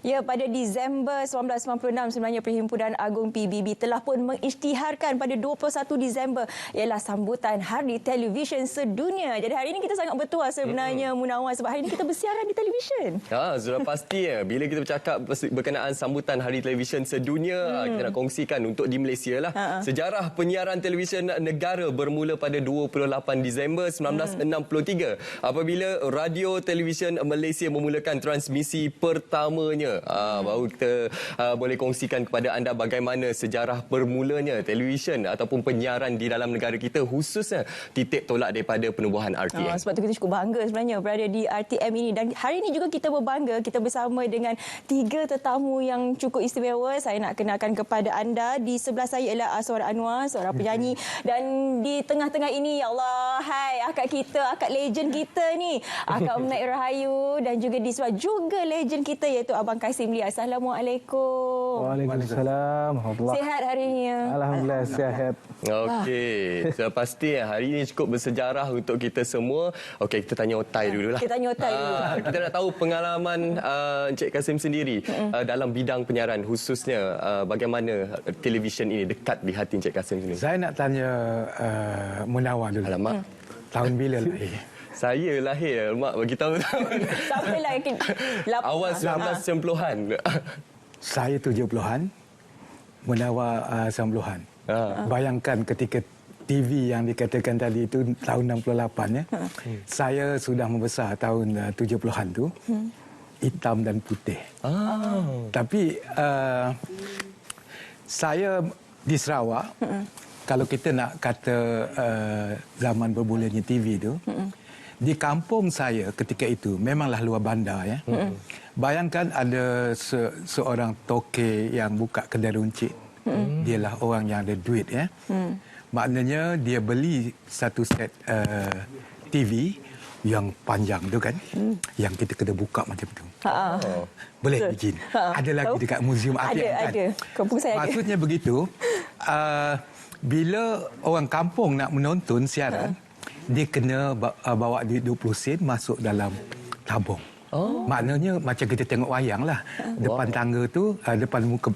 Ya, pada Disember 1996 sebenarnya Perhimpunan Agung PBB telah pun mengisytiharkan pada 21 Disember ialah sambutan Hari Televisyen Sedunia. Jadi hari ini kita sangat bertuah sebenarnya Munawar, sebab hari ini kita bersiaran di televisyen. Sudah pasti ya. Bila kita bercakap berkenaan sambutan Hari Televisyen Sedunia, kita nak kongsikan untuk di Malaysia lah. Sejarah penyiaran televisyen negara bermula pada 28 Disember 1963 apabila Radio Televisyen Malaysia memulakan transmisi pertamanya. Baru kita boleh kongsikan kepada anda bagaimana sejarah bermulanya televisyen ataupun penyiaran di dalam negara kita, khususnya titik tolak daripada penubuhan RTM. Sebab tu kita cukup bangga sebenarnya berada di RTM ini. Dan hari ini juga kita berbangga, kita bersama dengan 3 tetamu yang cukup istimewa. Saya nak kenalkan kepada anda. Di sebelah saya ialah Aswar Anwar, seorang penyanyi. Dan di tengah-tengah ini, ya Allah, hai akak kita, akak legend kita ni, Akak Mek Rahayu. Dan juga di sebelah juga legend kita iaitu Abang Kasim Lee. Assalamualaikum. Waalaikumsalam. Sihat hari ini? Alhamdulillah sihat. Okey, sudah pasti hari ini cukup bersejarah untuk kita semua. Okey, kita tanya Otai dululah. Kita tanya Otai dulu. Kita nak tahu pengalaman Encik Kasim sendiri dalam bidang penyiaran, khususnya bagaimana televisyen ini dekat di hati Encik Kasim sendiri. Saya nak tanya Munawar dulu. Alamak. Tahun bila lahir? Saya lahir, mak bagi tahu. Siapa lah yang Awal 1990-an. Saya 70-an, Munawar 90-an. Bayangkan ketika TV yang dikatakan tadi itu tahun 68 ya. Saya sudah membesar tahun 70-an tu. Hitam dan putih. Tapi saya di Sarawak, kalau kita nak kata zaman bermulanya TV itu, di kampung saya ketika itu memanglah luar bandar ya. Bayangkan ada seorang toke yang buka kedai runcit. Dialah orang yang ada duit ya. Maknanya dia beli satu set TV yang panjang tu kan, yang kita kena buka macam tu. Boleh izin. Ada lagi dekat Museum RTM kan? Ada. Kampung saya ada. Maksudnya begitu, bila orang kampung nak menonton siaran, dia kena bawa duit 20 sen masuk dalam tabung. Maknanya macam kita tengok wayang lah. Depan tangga tu, depan muka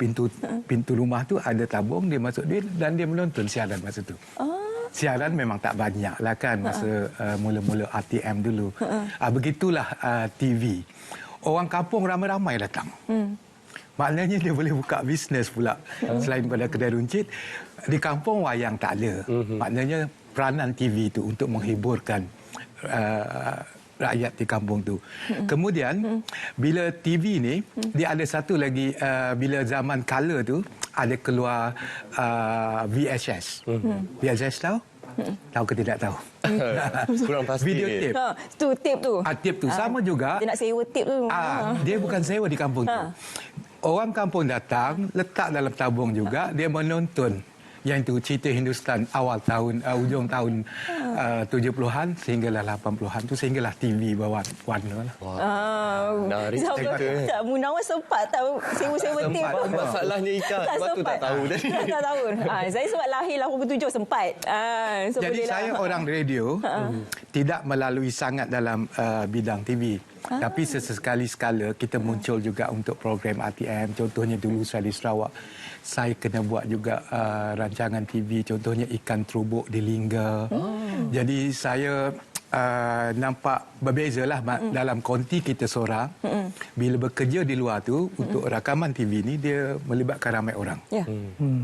pintu rumah tu ada tabung, dia masuk duit dan dia menonton siaran masa tu. Siaran memang tak banyak lah kan masa mula-mula RTM dulu. Begitulah TV. Orang kampung ramai-ramai datang. Maknanya dia boleh buka bisnes pula. Selain pada kedai runcit, di kampung wayang tak ada. Maknanya peranan TV itu untuk menghiburkan rakyat di kampung tu. Kemudian bila TV ni, dia ada satu lagi, bila zaman color tu ada keluar VHS. VHS tahu? Tahu ke tidak tahu? Kurang pasti. Video tape. Tu tape tu. Tape tu sama juga. Dia nak sewa tape tu. Dia bukan sewa di kampung tu. Orang kampung datang, letak dalam tabung juga, dia menonton. Yang itu cerita Hindustan awal tahun, ujung tahun 70-an sehinggalah 80-an tu, sehinggalah TV berwarna lah. Menarik cerita. Munawar sempat tahu sewa-sewa tape tu. Masalahnya Ika, sebab tu tak tahu tadi. Tak tahu. Saya sebab lahir 87 sempat. Jadi saya orang radio, tidak melalui sangat dalam bidang TV. Tapi sesekali-sekala kita muncul juga untuk program RTM. Contohnya dulu saya di Sarawak, saya kena buat juga rancangan TV. Contohnya Ikan Terubuk di Lingga. Jadi saya nampak berbezalah dalam konti kita seorang. Bila bekerja di luar tu, untuk rakaman TV ni, dia melibatkan ramai orang.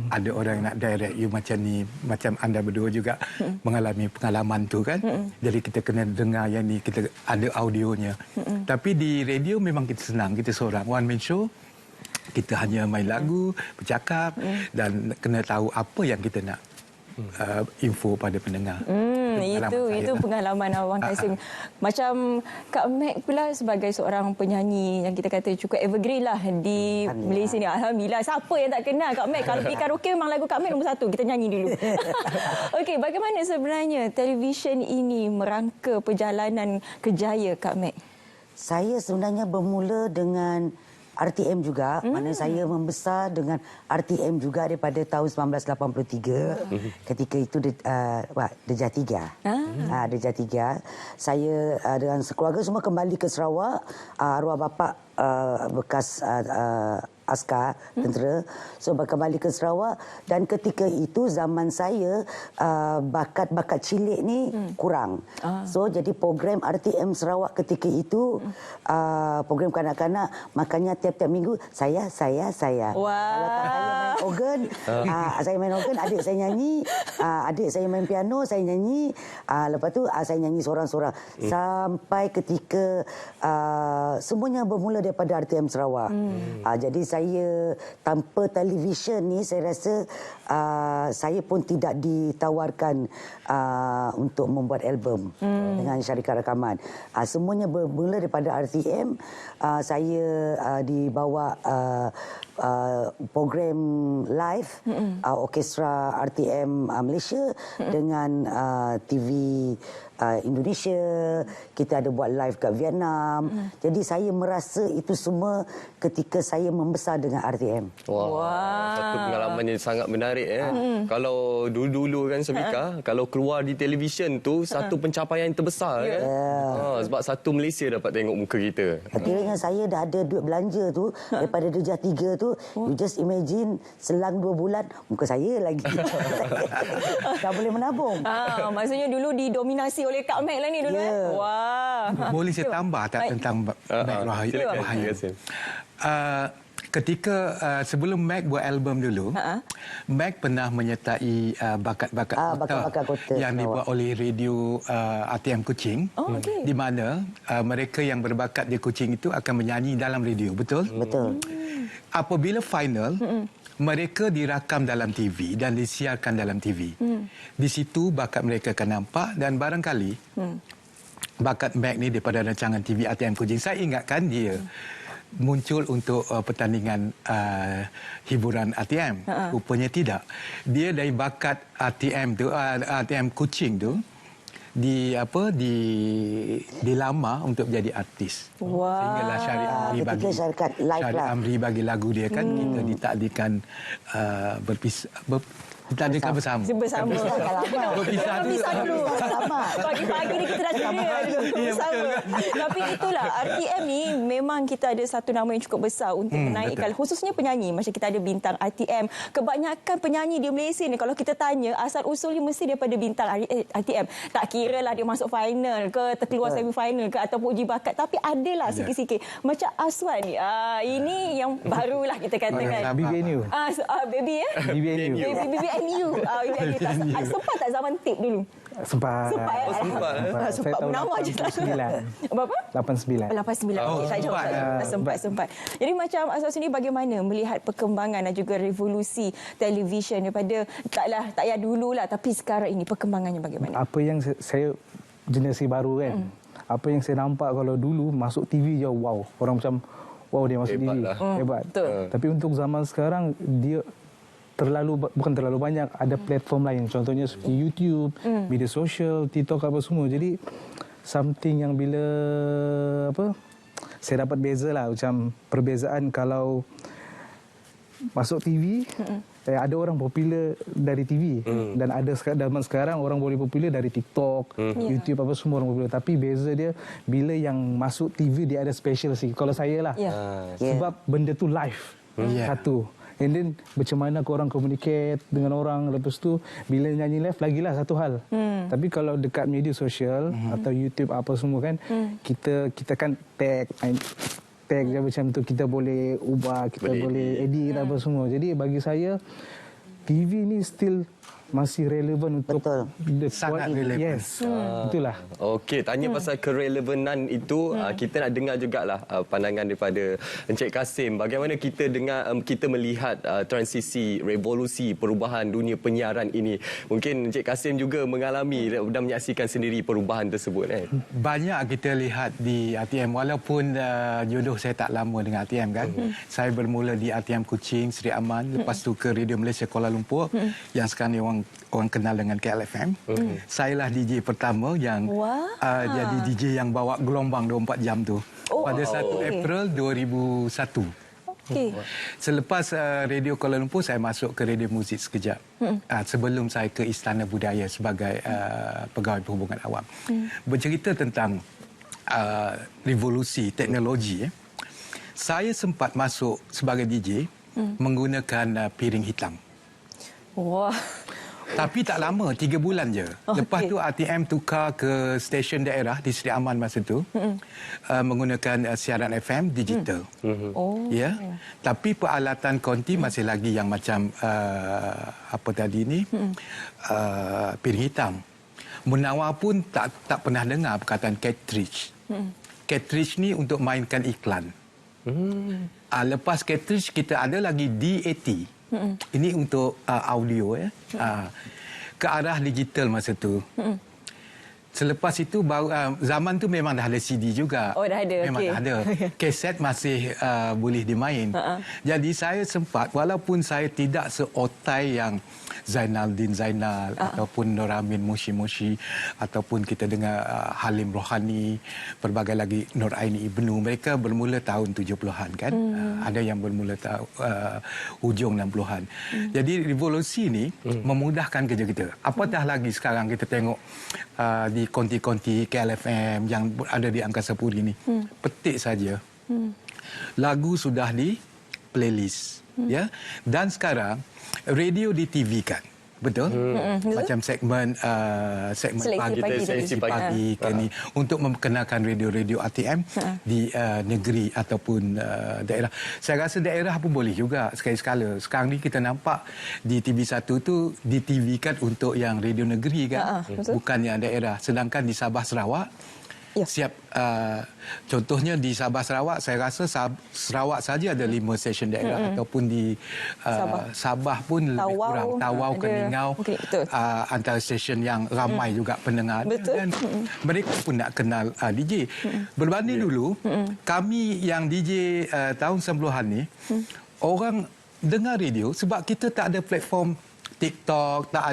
Ada orang yang nak direct you macam ni, macam anda berdua juga mengalami pengalaman tu kan. Jadi kita kena dengar yang ni, kita ada audionya. Tapi di radio memang kita senang, kita seorang one man show. Kita hanya main lagu, bercakap dan kena tahu apa yang kita nak info pada pendengar. Itu pengalaman Abang Kasim. Macam Kak Mek pula sebagai seorang penyanyi yang kita kata cukup evergreen lah di Malaysia ni. Alhamdulillah. Siapa yang tak kenal Kak Mek? Kalau pergi karaoke memang lagu Kak Mek nombor 1. Kita nyanyi dulu. Okey, bagaimana sebenarnya televisyen ini merangka perjalanan kerjaya Kak Mek? Saya sebenarnya bermula dengan RTM juga, mana saya membesar dengan RTM juga daripada tahun 1983. Ketika itu Darjah 3. Darjah 3. Saya dengan sekeluarga semua kembali ke Sarawak. Arwah bapa bekas askar tentera, so kembali ke Sarawak, dan ketika itu zaman saya bakat-bakat cilik ni kurang. So jadi program RTM Sarawak ketika itu program kanak-kanak, makanya tiap-tiap minggu saya. Wow. Kalau tak saya main organ, saya main organ, adik saya nyanyi, adik saya main piano, saya nyanyi, lepas tu saya nyanyi seorang-seorang sampai ketika semuanya bermula daripada RTM Sarawak. Jadi saya tanpa televisyen ni, saya rasa saya pun tidak ditawarkan untuk membuat album dengan syarikat rakaman. Semuanya bermula daripada RTM. Saya dibawa program live orkestra RTM Malaysia dengan TV Indonesia. Kita ada buat live kat Vietnam. Jadi saya merasa itu semua ketika saya membesar dengan RTM. Satu pengalaman yang sangat menarik ya. Kalau dulu-dulu kan Syafiqah, kalau keluar di televisyen tu satu pencapaian yang terbesar kan. Sebab satu Malaysia dapat tengok muka kita. Akhirnya saya dah ada duit belanja tu daripada Darjah 3 tu. You just imagine selang 2 bulan muka saya lagi. Tak boleh menabung. Maksudnya dulu didominasi oleh Kak Mac lah ni dulu. Wah. Boleh saya tambah tak tentang Mac Rohaya? Ketika sebelum Mac buat album dulu, Mac pernah menyertai bakat-bakat kota yang dibuat oleh radio RTM Kuching, di mana mereka yang berbakat di Kuching itu akan menyanyi dalam radio, betul? Betul. Apabila final, mereka dirakam dalam TV dan disiarkan dalam TV. Di situ bakat mereka akan nampak, dan barangkali bakat Mac ni daripada rancangan TV RTM Kuching, saya ingatkan dia muncul untuk pertandingan hiburan RTM. Rupanya tidak. Dia dari bakat RTM tu, RTM Kuching tu, dilamar untuk menjadi artis. Sehinggalah Syariq Amri bagi lagu dia kan, kita ditakdirkan bertandingkan bersama. Berpisah dulu. Pagi-pagi ni kita dah ceria bersama. Tapi itulah, RTM ni memang kita ada satu nama yang cukup besar untuk menaikkan, khususnya penyanyi. Macam kita ada bintang RTM. Kebanyakan penyanyi di Malaysia ni, kalau kita tanya, asal-usulnya mesti daripada bintang RTM. Tak kira lah dia masuk final ke, terkeluar semi-final ke, ataupun uji bakat. Tapi adalah sikit-sikit. Macam Aswan ni. Ini yang barulah kita katakan. BBNU. Baby ya? BBNU. BBNU. Sempat tak zaman tip dulu? Sempat. Sempat menawar je. Berapa? 89. 89. Saya jawab. Sempat. Jadi macam Aswan sendiri bagaimana melihat perkembangan dan juga revolusi televisyen daripada tak payah dululah, tapi sekarang ini perkembangannya bagaimana? Apa yang saya generasi baru kan. Apa yang saya nampak kalau dulu masuk TV je, wow. Orang macam wow, dia masuk TV. Hebat. Tapi untuk zaman sekarang dia bukan terlalu banyak, ada platform lain, contohnya seperti YouTube, media sosial, TikTok apa semua. Jadi something yang bila saya dapat beza lah, macam perbezaan kalau masuk TV, ada orang popular dari TV, dan ada zaman sekarang orang boleh popular dari TikTok, YouTube apa semua orang popular. Tapi beza dia bila yang masuk TV dia ada special sikit. Kalau saya lah, sebab benda tu live, satu. And then macam mana korang communicate dengan orang, lepas tu bila nyanyi live lagilah satu hal. Tapi kalau dekat media sosial atau YouTube apa semua kan, kita kan tag dia macam tu, kita boleh ubah, kita boleh edit apa semua. Jadi bagi saya TV ni still masih relevan untuk sangat relevan. Yes. Itulah. Okey, tanya pasal kerelevanan itu, kita nak dengar jugalah pandangan daripada Encik Kasim. Bagaimana kita melihat transisi, revolusi, perubahan dunia penyiaran ini. Mungkin Encik Kasim juga mengalami dan menyaksikan sendiri perubahan tersebut. Banyak kita lihat di RTM, walaupun jodoh saya tak lama dengan RTM kan. Saya bermula di RTM Kuching, Seri Aman, lepas tu ke Radio Malaysia Kuala Lumpur, yang sekarang ni orang kenal dengan KLFM. Saya lah DJ pertama yang jadi DJ yang bawa gelombang 24 jam tu. Pada 1 April 2001. Okey. Selepas Radio Kuala Lumpur, saya masuk ke Radio Muzik sekejap. Sebelum saya ke Istana Budaya sebagai pegawai perhubungan awam. Bercerita tentang revolusi teknologi. Saya sempat masuk sebagai DJ menggunakan piring hitam. Wah. Tapi tak lama, 3 bulan je. Lepas tu RTM tukar ke stesen daerah di Seri Aman masa tu menggunakan siaran FM digital. Ya. Tapi peralatan konti masih lagi yang macam apa tadi ni piring hitam. Munawar pun tak pernah dengar perkataan cartridge. Cartridge ni untuk mainkan iklan. Lepas cartridge kita ada lagi DAT. Ini untuk audio ya. Ke arah digital masa tu. Selepas itu baru zaman tu memang dah ada CD juga. Oh, dah ada. Memang dah ada. Kaset masih boleh dimain. Jadi saya sempat walaupun saya tidak seotai yang Zainaldin Zainal ataupun Noramin Moshi ataupun kita dengar Halim Rohani, pelbagai lagi Nur Aini Ibnu, mereka bermula tahun 70-an kan. Ada yang bermula hujung 60-an. Jadi revolusi ni memudahkan kerja kita. Apatah lagi sekarang kita tengok di konti-konti KLFM yang ada di Angkasa Puri ni. Petik saja. Lagu sudah di playlist. Ya. Dan sekarang radio di TV kan. Betul? Macam segmen Seleksi pagi ke ni untuk memperkenalkan radio-radio RTM di negeri ataupun daerah. Saya rasa daerah pun boleh juga sekali-sekala. Sekarang ni kita nampak di TV1 tu di TV kan untuk yang radio negeri kan, bukan yang daerah. Sedangkan di Sabah Sarawak siap contohnya di Sabah Sarawak, saya rasa Sarawak saja ada 5 stesen daerah ataupun di Sabah pun lebih kurang Tawau, Keningau, antara stesen yang ramai juga pendengar. Dan mereka pun nak kenal DJ. Berbanding dulu kami yang DJ tahun 90-an ni orang dengar radio sebab kita tak ada platform TikTok, tak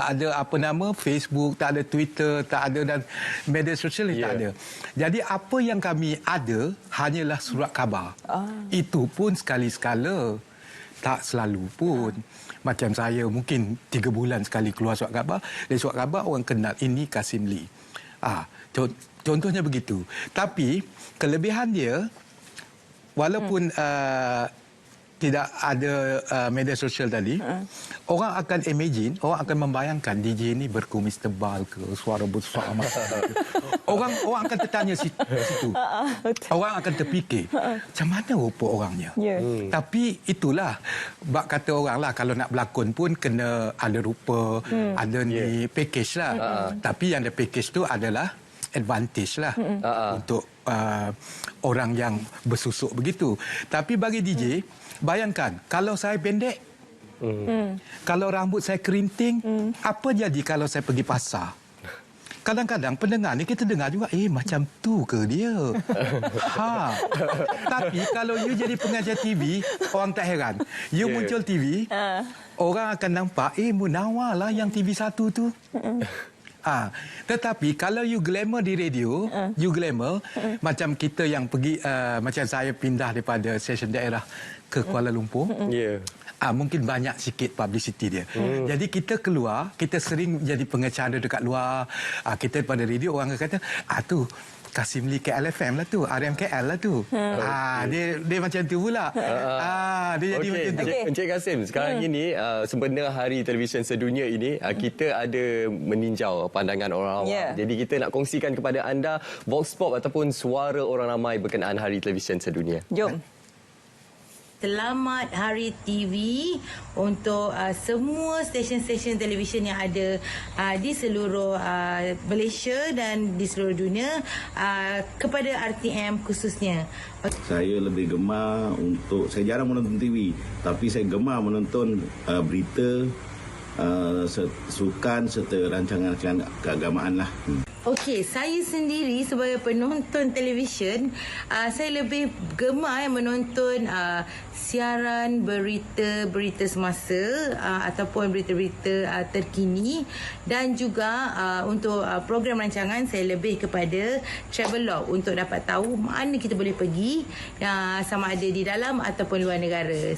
ada apa nama Facebook, tak ada Twitter, tak ada dan media sosial tak ada. Jadi apa yang kami ada hanyalah surat khabar. Itu pun sekali-sekala, tak selalu pun. Macam saya mungkin 3 bulan sekali keluar surat khabar. Dan surat khabar orang kenal ini Kasim Lee. Contohnya begitu. Tapi kelebihan dia walaupun tidak ada media sosial tadi, orang akan imagine, orang akan membayangkan DJ ni berkumis tebal ke, suara besar macam orang akan tertanya situ. Orang akan terfikir, macam mana rupa orangnya? Tapi itulah, bak kata orang lah, kalau nak berlakon pun kena ada rupa, ada ni package lah. Tapi yang ada package tu adalah advantage lah untuk orang yang bersusuk begitu. Tapi bagi DJ, bayangkan kalau saya pendek, kalau rambut saya kerinting, apa jadi kalau saya pergi pasar? Kadang-kadang pendengar ni kita dengar juga, macam tu ke dia? Tapi kalau you jadi pengajar TV, orang tak heran. You muncul TV, orang akan nampak, Munawar lah yang TV1 tu. Tetapi kalau you glamour di radio, you glamour macam kita yang pergi, macam saya pindah daripada stesen daerah ke Kuala Lumpur. Mungkin banyak sikit publicity dia. Jadi kita keluar, kita sering jadi pengacara dekat luar. Kita pada radio orang kata, tu Kasim Lee KLFM lah tu, RMKL lah tu. Dia macam tu pula. Dia jadi macam tu. Encik Kasim, sekarang ini sempena Hari Televisyen Sedunia ini, kita ada meninjau pandangan orang awam. Jadi kita nak kongsikan kepada anda Vox Pop ataupun suara orang ramai berkenaan Hari Televisyen Sedunia. Jom. Selamat Hari TV untuk semua stesen-stesen televisyen yang ada di seluruh Malaysia dan di seluruh dunia, kepada RTM khususnya. Saya lebih gemar saya jarang menonton TV, tapi saya gemar menonton berita, sukan serta rancangan keagamaan lah. Okey, saya sendiri sebagai penonton televisyen, saya lebih gemar menonton siaran berita semasa ataupun berita-berita terkini, dan juga untuk program rancangan saya lebih kepada travelog untuk dapat tahu mana kita boleh pergi, sama ada di dalam ataupun luar negara.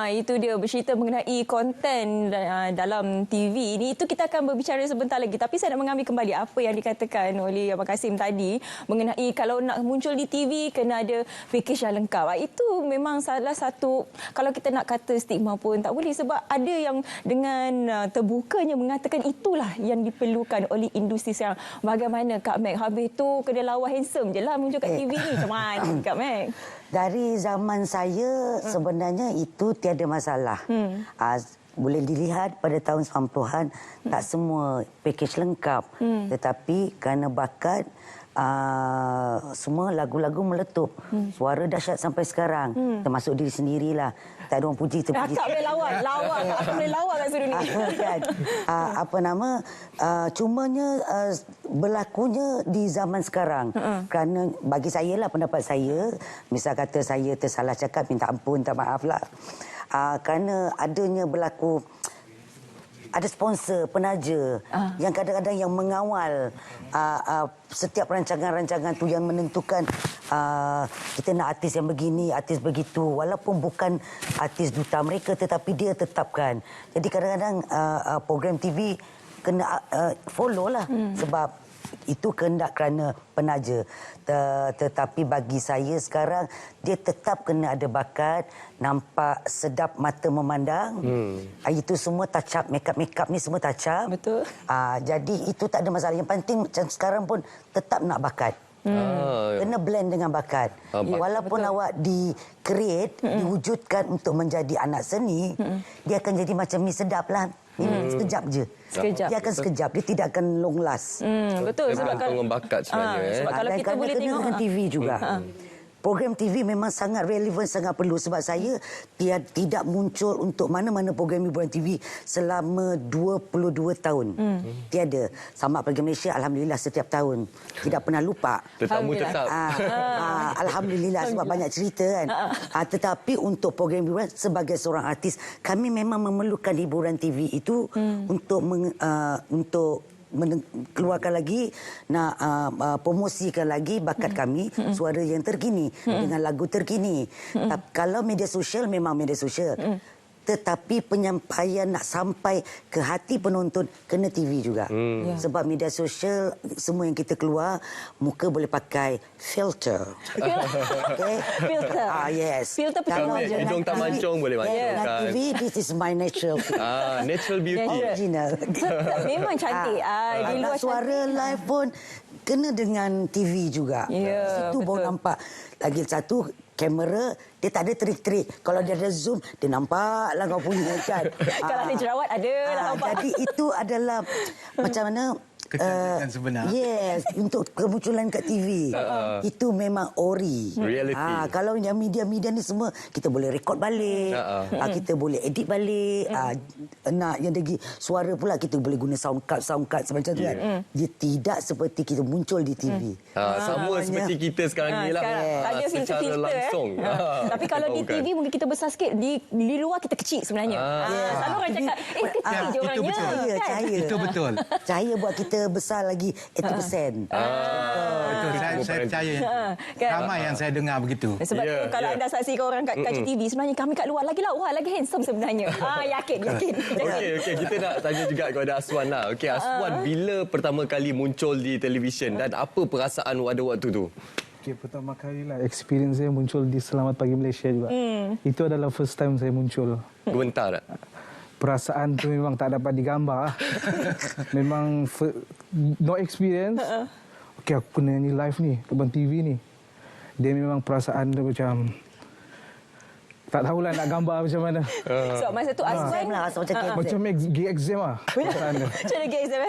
Itu dia bercerita mengenai konten dalam TV ini. Itu kita akan berbicara sebentar lagi. Tapi saya nak mengambil kembali apa yang dikatakan oleh Abang Kasim tadi mengenai kalau nak muncul di TV kena ada pakej yang lengkap. Itu memang salah satu, kalau kita nak kata stigma pun tak boleh, sebab ada yang dengan terbukanya mengatakan itulah yang diperlukan oleh industri sekarang. Bagaimana Kak Meg? Habis tu kena lawa handsome je lah muncul kat TV ni. Macam mana Kak Meg? Dari zaman saya sebenarnya itu tiada masalah. Boleh dilihat pada tahun 90-an tak semua pakej lengkap. Tetapi kerana bakat, semua lagu-lagu meletup. Suara dahsyat sampai sekarang. Termasuk diri sendirilah. Tak ada orang puji, terpuji. Kakak boleh lawak. Aku boleh lawak kat sini. Kan? Cumanya berlakunya di zaman sekarang. Kerana bagi saya lah, pendapat saya, misal kata saya tersalah cakap, minta ampun, minta maaf lah. Kerana adanya berlaku, ada sponsor, penaja yang kadang-kadang yang mengawal setiap rancangan-rancangan tu, yang menentukan kita nak artis yang begini, artis begitu, walaupun bukan artis duta mereka, tetapi dia tetapkan. Jadi kadang-kadang program TV kena follow lah, sebab itu kehendak kerana penaja. Tetapi bagi saya sekarang, dia tetap kena ada bakat, nampak sedap mata memandang. Itu semua touch up, make-up ni semua touch up. Betul. Jadi itu tak ada masalah. Yang penting macam sekarang pun tetap nak bakat. Kena blend dengan bakat. Walaupun awak di-create, diwujudkan untuk menjadi anak seni, dia akan jadi macam mi sedap lah. Sekejap je. Dia akan sekejap. Dia tidak akan long last. Betul. Sebab kalau bakat sebenarnya. Sebab kalau kita boleh kena tengok dengan TV juga. Program TV memang sangat relevan, sangat perlu. Sebab saya tidak muncul untuk mana-mana program hiburan TV selama 22 tahun. Tiada. Sama Pergi Malaysia, Alhamdulillah setiap tahun. Tidak pernah lupa. Tetamu tetap. Alhamdulillah, sebab banyak cerita kan. Tetapi untuk program hiburan, sebagai seorang artis, kami memang memerlukan hiburan TV itu untuk keluarkan lagi, nak promosikan lagi bakat kami, suara yang terkini dengan lagu terkini. Kalau media sosial, memang media sosial. Tetapi penyampaian nak sampai ke hati penonton kena TV juga. Sebab media sosial, semua yang kita keluar, muka boleh pakai filter. Okay? Filter. Yes. Filter percuma je. Hidung tak mancung boleh mancungkan. TV, this is my natural. Natural beauty. Original. Memang cantik. Di luar suara live pun kena dengan TV juga. Situ baru nampak. Lagi satu, kamera dia tak ada trik-trik. Kalau dia ada zoom, dia nampaklah kau punya kan. Kalau ada jerawat, ada lah nampak. Jadi itu adalah macam mana kecantikan sebenar. Yes, untuk kemunculan kat TV. Itu memang ori. Reality. Kalau yang media-media ni semua kita boleh rekod balik. Kita boleh edit balik. Nak yang lagi suara pula kita boleh guna sound card semacam tu kan. Dia tidak seperti kita muncul di TV. Sama seperti kita sekarang ni lah. Tanya Secara filter langsung. Tapi kalau di TV mungkin kita besar sikit, di luar kita kecil sebenarnya. Selalu orang cakap, kecil je orangnya. Itu betul. Cahaya. Itu betul. Cahaya buat kita besar lagi 80%. Betul. Saya percaya. Ramai yang saya dengar begitu. Sebab tu kalau anda saksikan orang kat TV, sebenarnya kami kat luar lagi lawa, lagi handsome sebenarnya. Yakin. Okey, kita nak tanya juga kepada Aswan lah. Okey, Aswan, bila pertama kali muncul di televisyen dan apa perasaan pada waktu tu? Okay, pertama kali lah experience saya muncul di Selamat Pagi Malaysia juga. Itu adalah first time saya muncul. Gementar tak? Perasaan tu memang tak dapat digambar. Memang no experience. Okey, aku kena ni live ni, depan TV ni. Dia memang perasaan dia macam tak tahulah nak gambar macam mana. So masa tu Azwan Lah, rasa macam Macam exam lah. macam lagi exam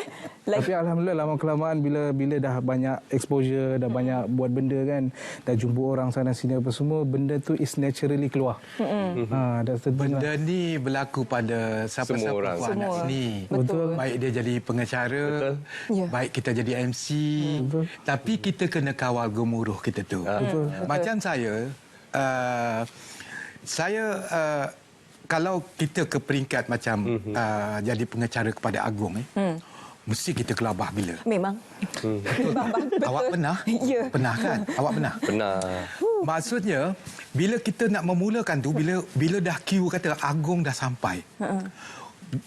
like, Tapi alhamdulillah lama-kelamaan bila dah banyak exposure, dah banyak buat benda kan, dah jumpa orang sana sini apa semua, benda tu is naturally keluar. Benda ni berlaku pada siapa-siapa Semua orang. buat anak Semua. seni. Betul. Baik dia jadi pengacara, Ya. baik kita jadi MC, tapi kita kena kawal gemuruh kita tu. Macam saya kalau kita ke peringkat macam jadi pengacara kepada Agong mesti kita gelabah bila. memang Awak pernah? Ya. Pernah kan? Awak pernah? Pernah. Maksudnya bila kita nak memulakan tu, bila dah queue kata Agong dah sampai.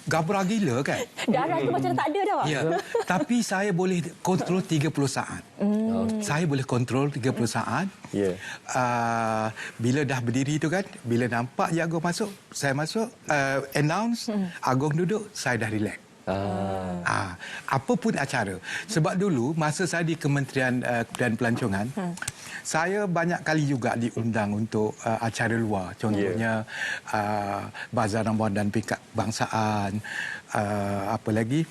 Gabra gila kan? darah tu macam tak ada dah. Ya. Tapi saya boleh kontrol 30 saat. Saya boleh kontrol 30 saat. Ya. Bila dah berdiri tu kan, bila nampak je Agong masuk, saya masuk, announce, Agong duduk, saya dah relax. Apa pun acara. Sebab dulu masa saya di Kementerian Kebudayaan Pelancongan, saya banyak kali juga diundang untuk acara luar. Contohnya Bazar Ramadan Peringkat Bangsaan, apa lagi,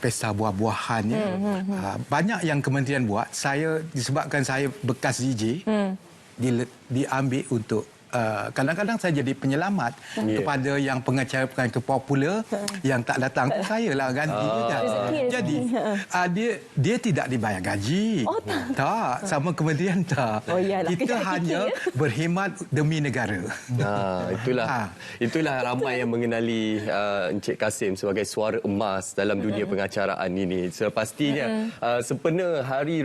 Pesta Buah-buahan. Banyak yang kementerian buat. Saya disebabkan saya bekas DJ, diambil untuk kadang-kadang saya jadi penyelamat kepada yang pengacara-pengacara popular yang tak datang pun saya lah ganti kan. Jadi dia tidak dibayar gaji. Tak, sama kementerian tak. Yalah, Kita kejap hanya fikir. berkhidmat demi negara. Itulah ramai yang mengenali Encik Kasim sebagai suara emas dalam dunia pengacaraan ini. Sepastinya sempena hari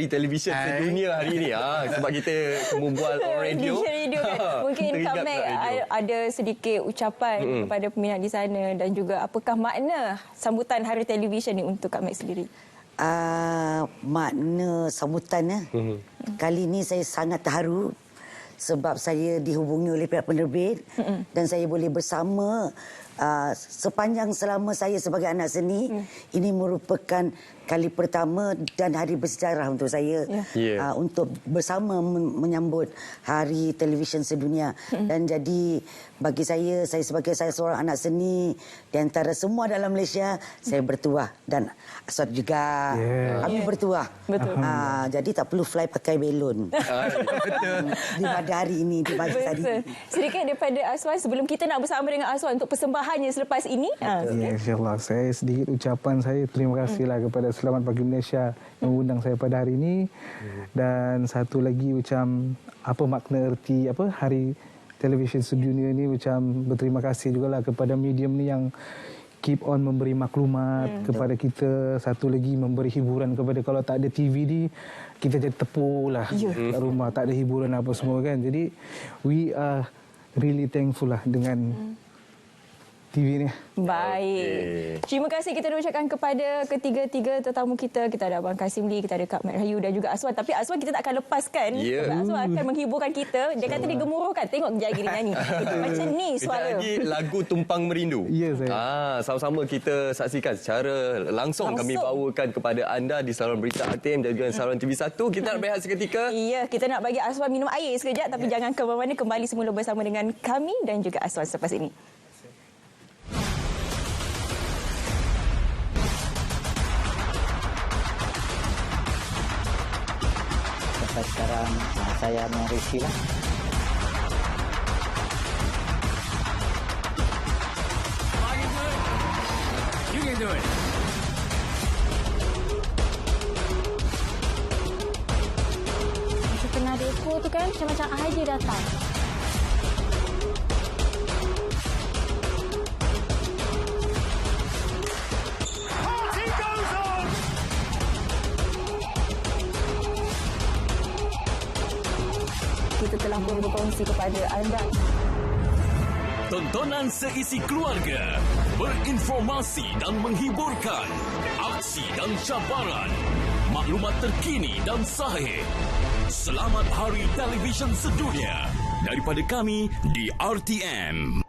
televisyen sedunia hari ini sebab kita membual orang radio. Radio kan. Mungkin Kak Teringat Mac pula radio. ada sedikit ucapan kepada peminat di sana dan juga apakah makna sambutan hari televisyen ni untuk Kak Mac sendiri? Makna sambutannya kali ini saya sangat terharu sebab saya dihubungi oleh pihak penerbit dan saya boleh bersama sepanjang selama saya sebagai anak seni. Ini merupakan kali pertama dan hari bersejarah untuk saya untuk bersama menyambut Hari Televisyen Sedunia. Dan jadi bagi saya sebagai seorang anak seni di antara semua dalam Malaysia, saya bertuah dan Aswad juga. Kami bertuah. Betul. Jadi tak perlu fly pakai belon. Betul. Di pada hari ini, di pagi tadi. Betul. Sedikit daripada Aswan sebelum kita nak bersama dengan Aswan untuk persembahannya selepas ini. Ya, insyaAllah. Saya sedikit ucapan saya terima kasihlah kepada Selamat Pagi Malaysia yang mengundang saya pada hari ini. Dan satu lagi macam apa makna erti Hari Televisyen Sedunia ni, macam berterima kasih jugalah kepada medium ni yang keep on memberi maklumat kepada kita. Satu lagi memberi hiburan kepada, kalau tak ada TV ni kita jadi tepuk lah kat rumah, tak ada hiburan apa semua kan. Jadi we are really thankful lah dengan TV ni. Baik. Terima kasih kita nak ucapkan kepada ketiga-tiga tetamu kita. Kita ada Abang Kasim Lee, kita ada Kak Mat Rahayu dan juga Aswan. Tapi Aswan kita tak akan lepaskan. Aswan akan menghiburkan kita. Dia kata dia gemuruhkan. Tengok kejap lagi dia nyanyi. Macam ni suara. Kejap lagi lagu Tumpang Merindu. Ya, saya. Sama-sama kita saksikan secara langsung. Kami bawakan kepada anda di saluran berita RTM dan juga saluran TV1. Kita nak berehat seketika. Ya, kita nak bagi Aswan minum air sekejap. Tapi jangan ke mana-mana. Kembali semula bersama dengan kami dan juga Aswan selepas ini. Sampai sekarang saya merisi lah. You can do it. Setengah depo tu kan macam-macam aja datang. Kita telah pun berkongsi kepada anda. Tontonan seisi keluarga, berinformasi dan menghiburkan, aksi dan cabaran, maklumat terkini dan sahih. Selamat Hari Televisyen Sedunia daripada kami di RTM.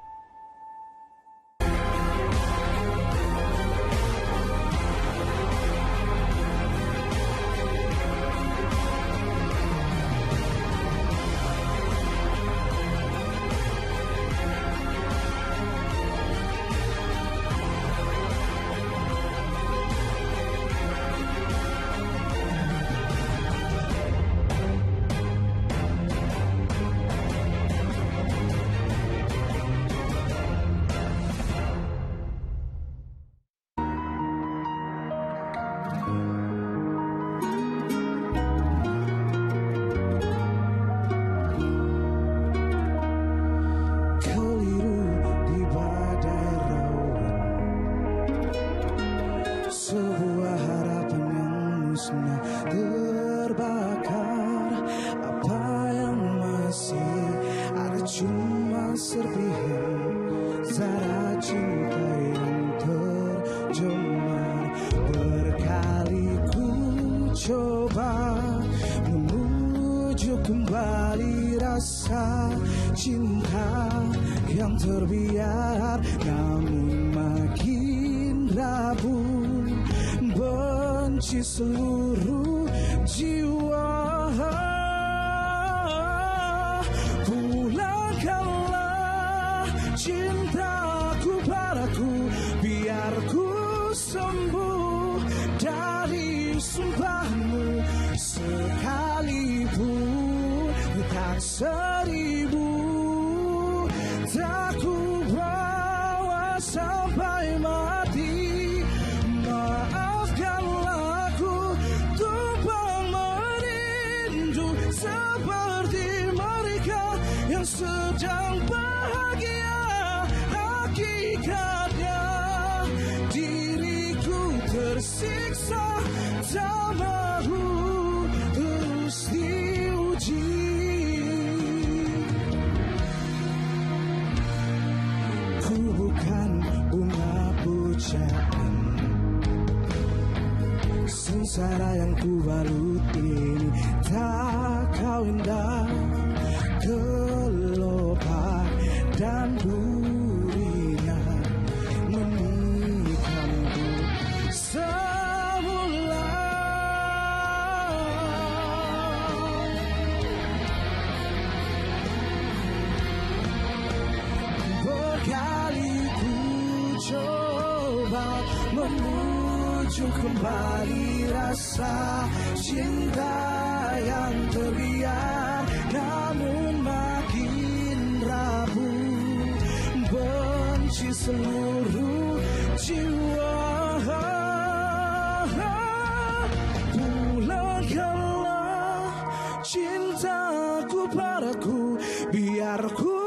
menuju kembali rasa cinta yang terbiar, namun makin rabun benci seluruh jiwa. Pulangkanlah cintaku padaku, biar ku sembuh dari sumpahmu, sekalipun tak seribu, tak ku bawa sampai mati. Maafkanlah aku tumpang merindu seperti mereka yang sedang bahagia. Hakikatnya diriku tersiksa, tak mahu terus diuji. Ku bukan bunga pujaan, sengsara yang ku balut ini tak kau indah, gelopak dan durinya menikahku semula. Berkali ku coba menuju kembali rasa cinta yang terbiar, namun makin rabun benci seluruh jiwa. Pulangkanlah cintaku padaku, biar ku